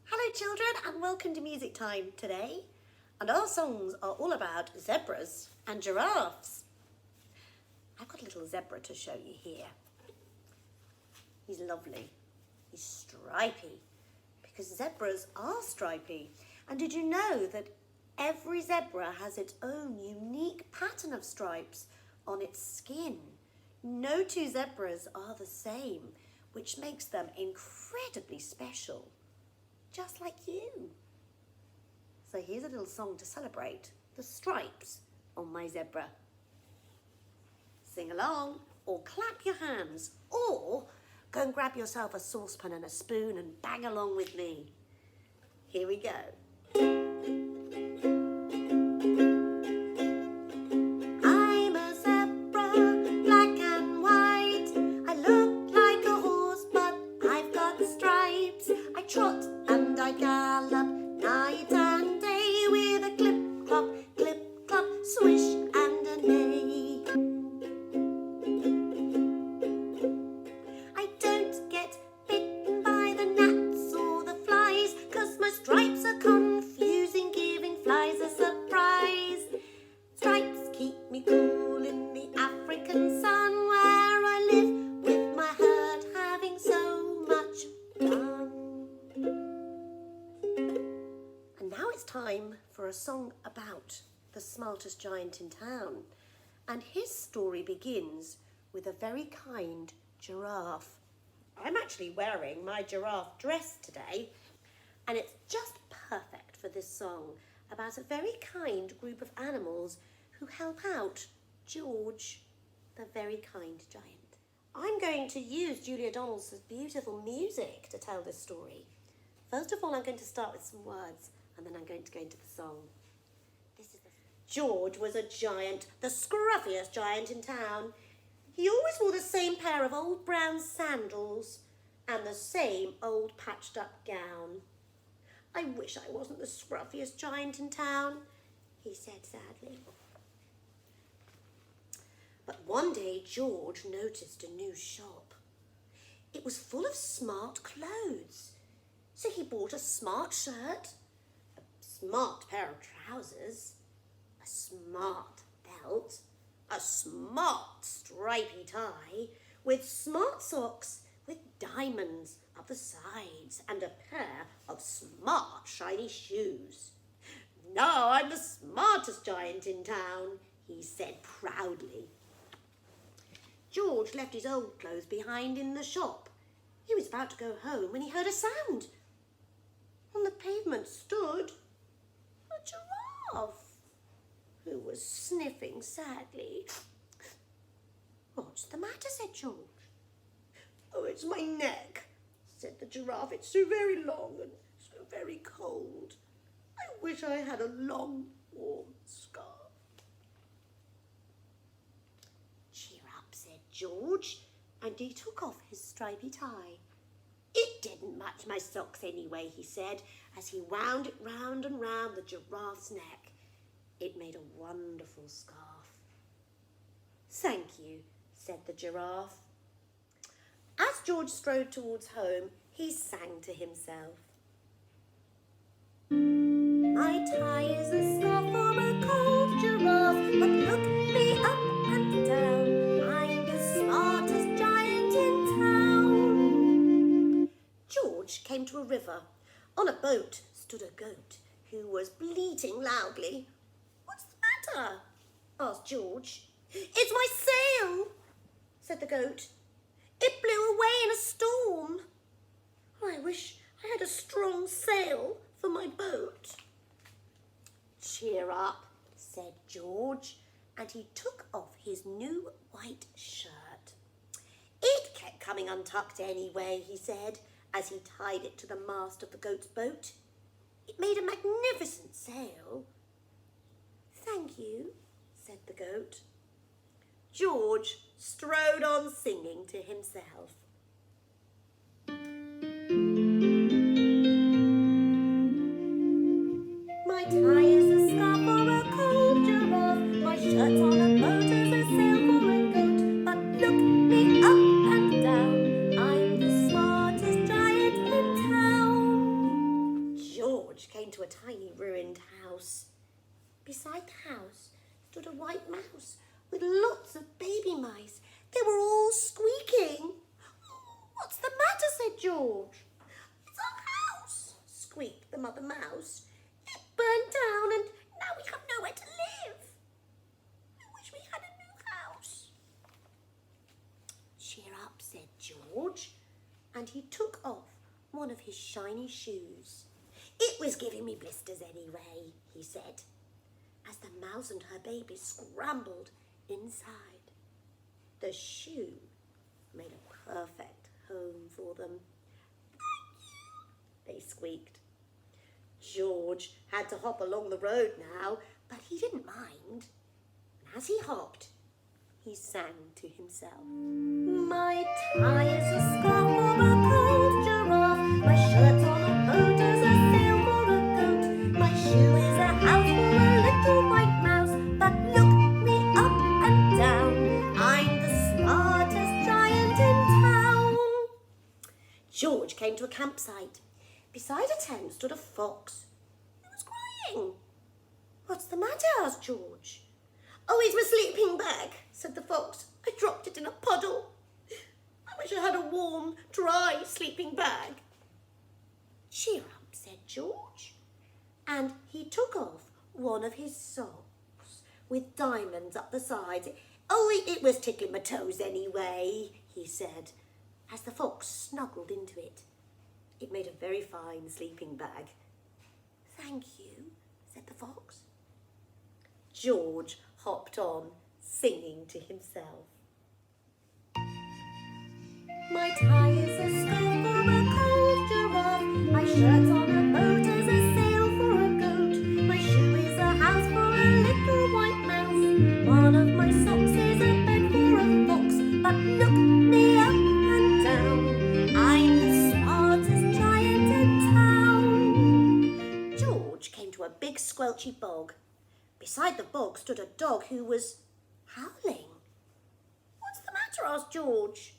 Hello children and welcome to Music Time today. And our songs are all about zebras and giraffes. I've got a little zebra to show you here. He's lovely. He's stripy because zebras are stripy. And did you know that every zebra has its own unique pattern of stripes on its skin? No two zebras are the same, which makes them incredibly special, just like you. So here's a little song to celebrate the stripes on my zebra. Sing along, or clap your hands, or go and grab yourself a saucepan and a spoon and bang along with me. Here we go. I'm a zebra, black and white. I look like a horse, but I've got stripes. I trot and I gallop night and day with a clip, clop, swish and a neigh. I don't get bitten by the gnats or the flies, 'cause my stripes are confusing, giving flies a surprise. Stripes keep me cool in the African sun, where I live with my herd, having so much fun. And now it's time for a song about the smartest giant in town. And his story begins with a very kind giraffe. I'm actually wearing my giraffe dress today, and it's just perfect for this song about a very kind group of animals who help out George, the very kind giant. I'm going to use Julia Donaldson's beautiful music to tell this story. First of all, I'm going to start with some words, and then I'm going to go into the song. George was a giant, the scruffiest giant in town. He always wore the same pair of old brown sandals and the same old patched up gown. I wish I wasn't the scruffiest giant in town, he said sadly. But one day George noticed a new shop. It was full of smart clothes. So he bought a smart shirt, a smart pair of trousers, a smart belt, a smart stripy tie, with smart socks with diamonds up the sides, and a pair of smart shiny shoes. "Now I'm the smartest giant in town," he said proudly. George left his old clothes behind in the shop. He was about to go home when he heard a sound. On the pavement stood a giraffe, who was sniffing sadly. "What's the matter?" said George. "Oh, it's my neck," said the giraffe. "It's so very long and so very cold. I wish I had a long, warm scarf." "Cheer up," said George, and he took off his stripy tie. "It didn't match my socks anyway," he said, as he wound it round and round the giraffe's neck. It made a wonderful scarf. "Thank you," said the giraffe. As George strode towards home, he sang to himself. "My tie is a scarf for a cold giraffe, but look me up and down, I'm the smartest giant in town." George came to a river. On a boat stood a goat who was bleating loudly. "What's the matter?" asked George. "It's my sail," said the goat. "It blew away in a storm. I wish I had a strong sail for my boat." "Cheer up," said George, and he took off his new white shirt. "It kept coming untucked anyway," he said, as he tied it to the mast of the goat's boat. "It made a magnificent sail." "Thank you," said the goat. George strode on singing to himself. "My tie is a scarf for a cold giraffe, my shirt's on a boat as a sail for a goat, but look me up and down, I'm the smartest giant in town." a tiny ruined house. Beside the house stood a white mouse with lots of baby mice. They were all squeaking. "What's the matter?" said George. "It's our house," squeaked the mother mouse. "It burned down and now we have nowhere to live. I wish we had a new house." "Cheer up," said George, and he took off one of his shiny shoes. "It was giving me blisters anyway," he said, as the mouse and her baby scrambled inside. The shoe made a perfect home for them. "Thank you," they squeaked. George had to hop along the road now, but he didn't mind. And as he hopped, he sang to himself. "My tie is a scarf for a cold giraffe. My shirt's on a boat as a sail for a goat. My shoe is a house for a little white mouse. But look me up and down. I'm the smartest giant in town." George came to a campsite. Beside a tent stood a fox. He was crying. "What's the matter?" asked George. "Oh, it's my sleeping bag," said the fox. "I dropped it in a puddle. I wish I had a warm, dry sleeping bag." "Cheer up," said George. And he took off one of his socks with diamonds up the sides. "Oh, it was tickling my toes anyway," he said, as the fox snuggled into it. It made a very fine sleeping bag. "Thank you," said the fox. George hopped on, singing to himself. "My tie is a scarf for a cold giraffe. My shirt's on a boat as a sail for a goat. My shoe is a house for a little white mouse. One of my socks is a bed for a fox. But look me up and down. I'm the smartest giant in town." George came to a big squelchy bog. Beside the bog stood a dog who was howling. "What's the matter?" asked George.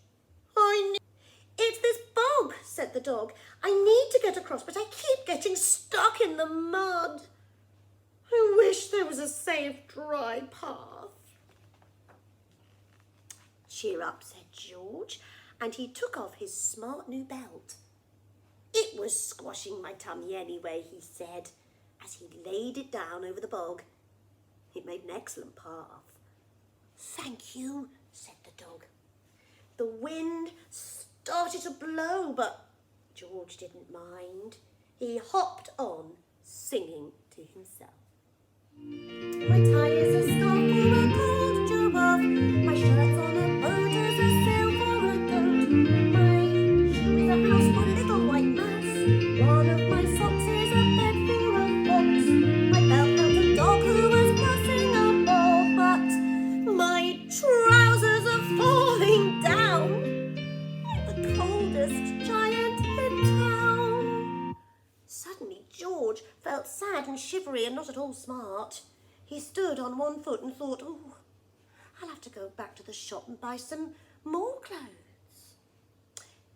"It's this bog," said the dog. "I need to get across, but I keep getting stuck in the mud. I wish there was a safe, dry path." "Cheer up," said George, and he took off his smart new belt. "It was squashing my tummy anyway," he said, as he laid it down over the bog. It made an excellent path. "Thank you," said the dog. The wind started to blow, but George didn't mind. He hopped on, singing to himself. "My tie is a scarf for a cold giraffe. My shirt's on a boat as a sail for a goat. My shoe is a house for a little white mouse. One of my socks is a bed for a fox. My belt held a dog who was crossing a bog. But my trousers are falling down. I'm the coldest giant in town." Suddenly George felt sad and shivery and not at all smart. He stood on one foot and thought, "Oh, I'll have to go back to the shop and buy some more clothes."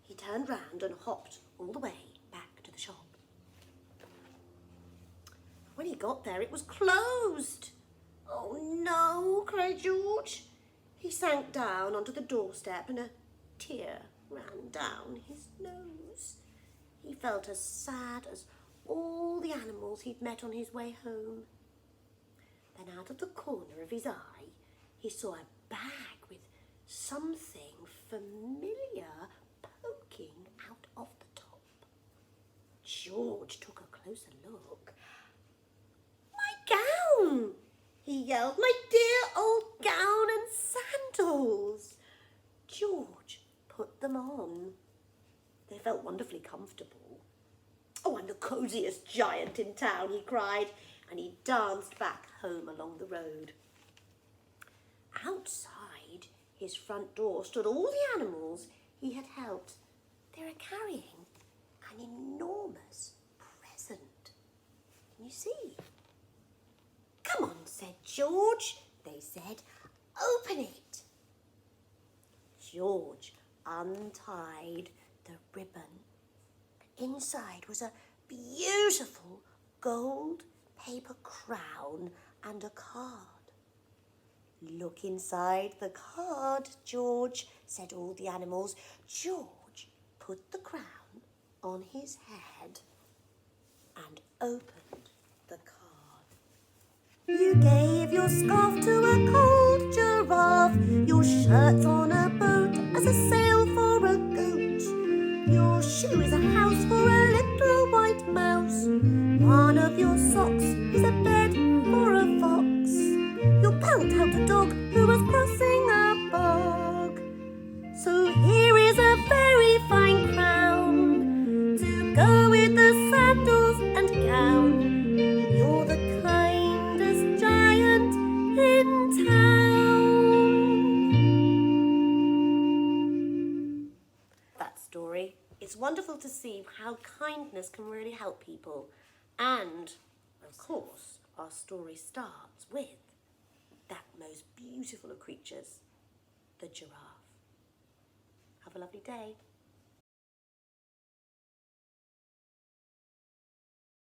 He turned round and hopped all the way back to the shop. When he got there, it was closed. "Oh no," cried George. He sank down onto the doorstep and a tear ran down his nose. He felt as sad as all the animals he'd met on his way home. Then out of the corner of his eye, he saw a bag with something familiar poking out of the top. George took a closer look. "My gown!" he yelled. "My dear old gown and sandals!" George put them on. They felt wonderfully comfortable. "Oh, I'm the cosiest giant in town," he cried, and he danced back home along the road. Outside his front door stood all the animals he had helped. They were carrying an enormous present. Can you see? "Come on," said George. They said, "Open it." George untied the ribbon. Inside was a beautiful gold paper crown and a card. Look inside the card, George, said all the animals. George put the crown on his head and opened the card. You gave your scarf to a cold giraffe, your shirt's on a boat as a sail for a goat. Your shoe is a house for a little white mouse. One of your socks is a bed for a fox. Your pelt helped a dog who was crossing a bog. So here is a very fine crown to go with the sandals and gown. You're the kindest giant in town. That story. It's wonderful to see how kindness can really help people. And, of course, our story starts with that most beautiful of creatures, the giraffe. Have a lovely day.